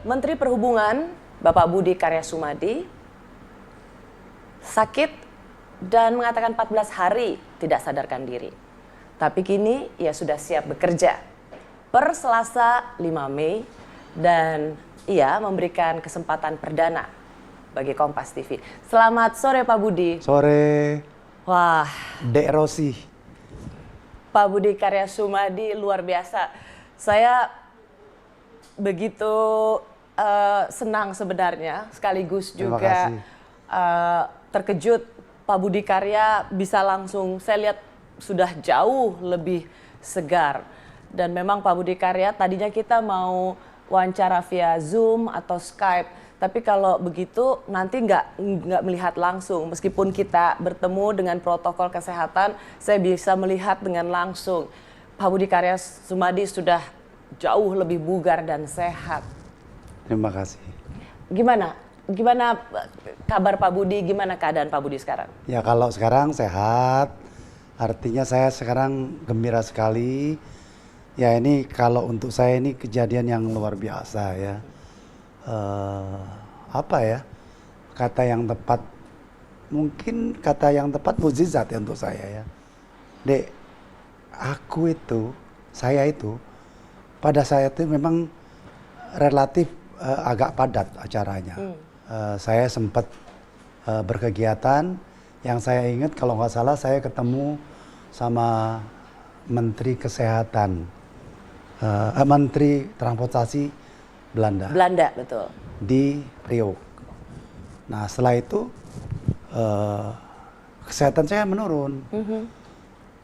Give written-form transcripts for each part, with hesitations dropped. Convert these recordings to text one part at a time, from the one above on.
Menteri Perhubungan Bapak Budi Karya Sumadi sakit dan mengatakan 14 hari tidak sadarkan diri. Tapi kini ia sudah siap bekerja per Selasa 5 Mei dan ia memberikan kesempatan perdana bagi Kompas TV. Selamat sore Pak Budi. Sore. Wah, Dek Rosi. Pak Budi Karya Sumadi luar biasa. Saya begitu senang sebenarnya, sekaligus juga terkejut Pak Budi Karya bisa langsung, saya lihat sudah jauh lebih segar. Dan memang Pak Budi Karya tadinya kita mau wawancara via Zoom atau Skype, tapi kalau begitu nanti nggak melihat langsung. Meskipun kita bertemu dengan protokol kesehatan, saya bisa melihat dengan langsung. Pak Budi Karya Sumadi sudah jauh lebih bugar dan sehat. Terima kasih. Gimana kabar Pak Budi? Gimana keadaan Pak Budi sekarang? Ya kalau sekarang sehat, artinya saya sekarang gembira sekali. Ya ini kalau untuk saya ini kejadian yang luar biasa ya. Apa ya? Kata yang tepat, mungkin kata yang tepat mukjizat ya untuk saya ya. Dek, saya itu, pada saya itu memang relatif agak padat acaranya. Saya sempat berkegiatan, yang saya ingat kalau nggak salah saya ketemu sama Menteri Kesehatan, Menteri Transportasi Belanda. Belanda, betul. Di Priok. Nah setelah itu kesehatan saya menurun.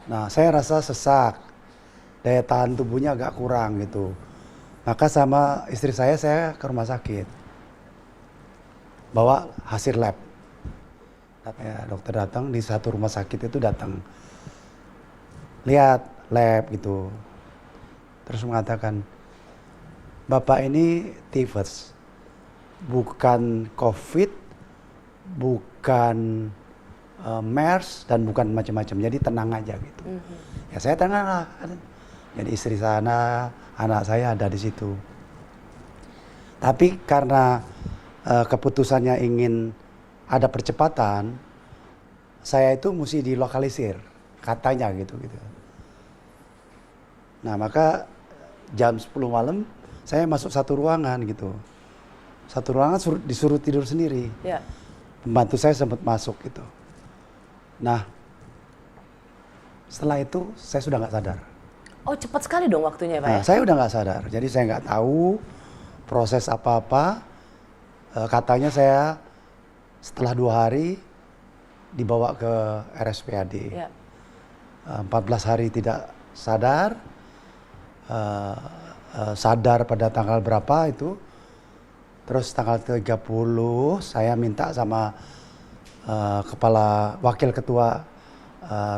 Nah saya rasa sesak, daya tahan tubuhnya agak kurang gitu. Maka sama istri saya ke rumah sakit, bawa hasil lab. Ya, dokter datang di satu rumah sakit itu datang, lihat lab gitu, terus mengatakan, Bapak ini tifus, bukan COVID, bukan MERS dan bukan macam-macam, jadi tenang aja gitu. Ya saya tenang lah, jadi istri sana, anak saya ada di situ. Tapi karena keputusannya ingin ada percepatan, saya itu mesti dilokalisir, katanya gitu. Nah maka jam 10 malam saya masuk satu ruangan gitu. Satu ruangan disuruh tidur sendiri. Ya. Pembantu saya sempat masuk gitu. Nah setelah itu saya sudah nggak sadar. Oh cepat sekali dong waktunya Pak ya? Saya udah nggak sadar, jadi saya nggak tahu proses apa-apa. Katanya saya setelah 2 hari dibawa ke RSPAD. Ya. 14 hari tidak sadar, sadar pada tanggal berapa itu. Terus tanggal 30 saya minta sama wakil ketua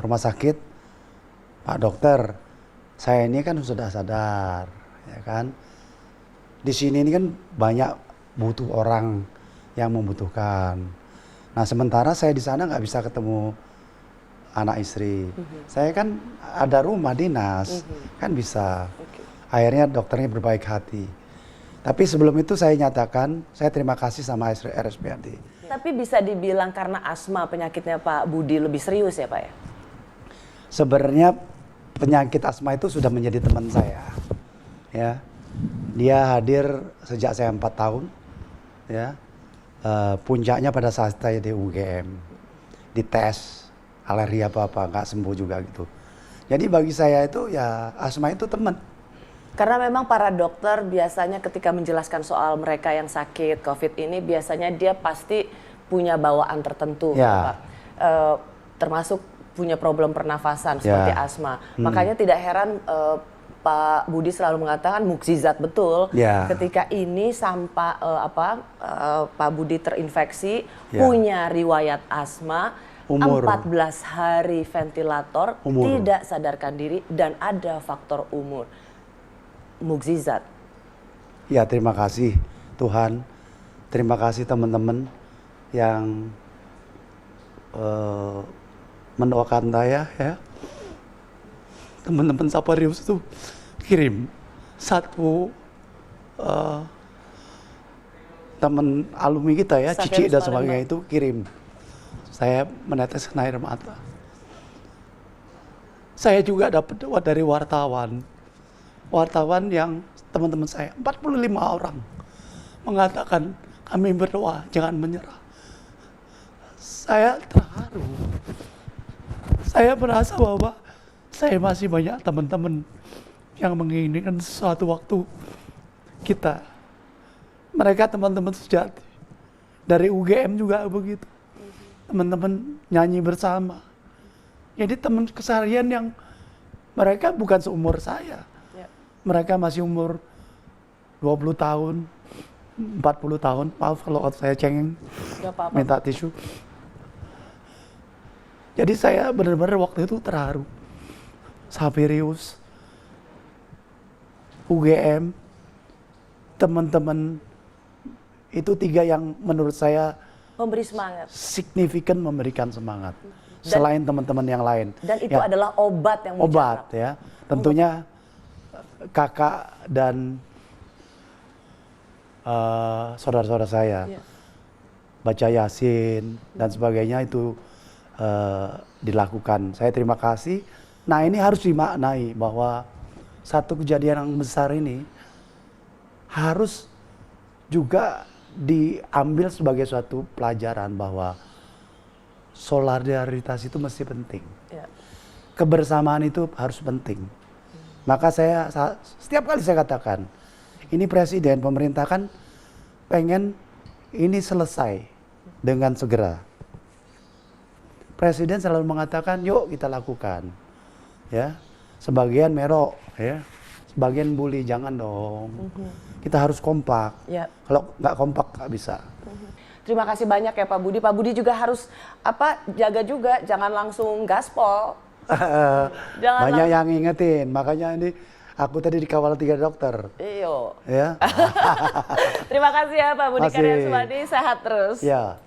rumah sakit, Pak Dokter, saya ini kan sudah sadar, ya kan. Di sini ini kan banyak butuh orang yang membutuhkan. Nah sementara saya di sana nggak bisa ketemu anak istri. Saya kan ada rumah dinas, kan bisa. Akhirnya dokternya berbaik hati. Tapi sebelum itu saya nyatakan, saya terima kasih sama RSPAD. Tapi bisa dibilang karena asma penyakitnya Pak Budi lebih serius ya Pak ya? Sebenarnya penyakit asma itu sudah menjadi teman saya, ya. Dia hadir sejak saya 4 tahun, ya. Puncaknya pada saat saya di UGM, dites alergi apa-apa, nggak sembuh juga gitu. Jadi bagi saya itu ya asma itu teman. Karena memang para dokter biasanya ketika menjelaskan soal mereka yang sakit COVID ini biasanya dia pasti punya bawaan tertentu, ya. Pak. Termasuk punya problem pernafasan seperti asma. Makanya tidak heran Pak Budi selalu mengatakan mukjizat betul ketika ini sampai Pak Budi terinfeksi, punya riwayat asma, 14 hari ventilator, tidak sadarkan diri dan ada faktor umur. Mukjizat. Ya terima kasih Tuhan, terima kasih teman-teman yang mendoakan saya ya. Teman-teman Saparius itu kirim satu teman alumni kita ya, Safirus Cici dan Palembang. sebagainya itu kirim. Saya menetes air mata. Saya juga dapat doa dari wartawan. Wartawan yang teman-teman saya, 45 orang, mengatakan kami berdoa, jangan menyerah. Saya terharu. Saya merasa bahwa saya masih banyak teman-teman yang menginginkan suatu waktu kita. Mereka teman-teman sejati. Dari UGM juga begitu. Teman-teman nyanyi bersama. Jadi teman keseharian yang mereka bukan seumur saya. Ya. Mereka masih umur 20 tahun, 40 tahun. Maaf kalau saya cengeng, Gak apa-apa. minta tisu. Jadi saya benar-benar waktu itu terharu. Safirius, UGM, teman-teman itu 3 yang menurut saya Memberi semangat. signifikan memberikan semangat. Selain teman-teman yang lain. Dan itu Ya, adalah obat yang obat mujarab. ya. Tentunya kakak dan saudara-saudara saya Ya. baca Yasin dan sebagainya itu dilakukan. Saya terima kasih. Nah, ini harus dimaknai bahwa satu kejadian yang besar ini harus juga diambil sebagai suatu pelajaran bahwa solidaritas itu mesti penting. Ya. Kebersamaan itu harus penting. Maka setiap kali saya katakan, ini presiden, pemerintah kan pengen ini selesai dengan segera. Presiden selalu mengatakan, yuk kita lakukan. Ya, sebagian merok, ya, sebagian bully, jangan dong. Kita harus kompak. Ya. Kalau nggak kompak nggak bisa. Terima kasih banyak ya Pak Budi. Pak Budi juga harus jaga juga, jangan langsung gaspol. Jangan Banyak yang ngingetin, makanya ini aku tadi dikawal 3 dokter. Iyo. Ya. Terima kasih ya Pak Budi Masih. Karya Sumadi, sehat terus. Ya.